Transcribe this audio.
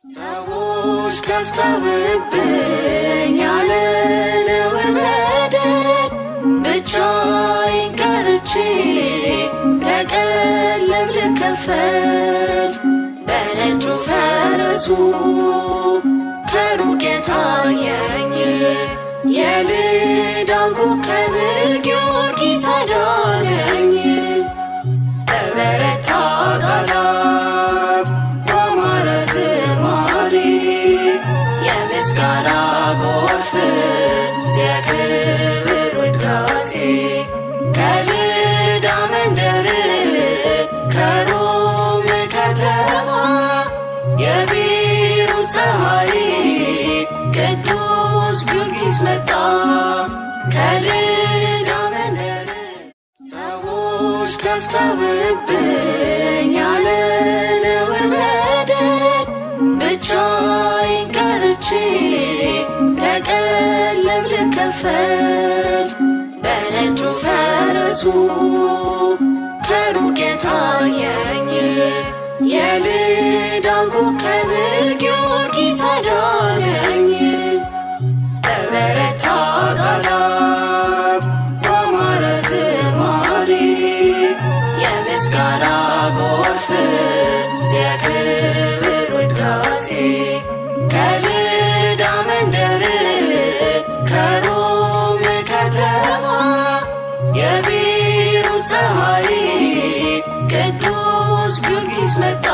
ሰዎች ከፍተውብኛል ነውር በደል ብቻዬን ቀርቼ ለቀለብ ልከፈል በነጩ ፈረሱ ከሩቅ የታየኝ የልዳን ኮከብ ጊዮርጊስ አዳነኝ። በበረታ ቃላት ባማረ ዝማሬ የምስጋና ጎርፍ የክብር ውዳሴ ከልዳ መንደር ከሮም ከተማ የቤሩት ፀሐይ ቅዱስ ጊዮርጊስ መጣ ከልዳ መንደር። ሰዎች ከፍተውብኛል ነውር በደል ብቻዬን ቀርቼ ለቀለብ ልከፈል በነጩ ፈረሱ ከሩቅ የታየኝ የልዳን ኮከብ ጊዮርጊስ አዳነኝ። በበረታ ቃላት ባማረ ዝማሬ የምስጋና ጎርፍ የክብር ውዳሴ ከልዳ መንደር ከሮም ከተማ የቤሩት ፀሐይ ቅዱስ ጊዮርጊስ መጣ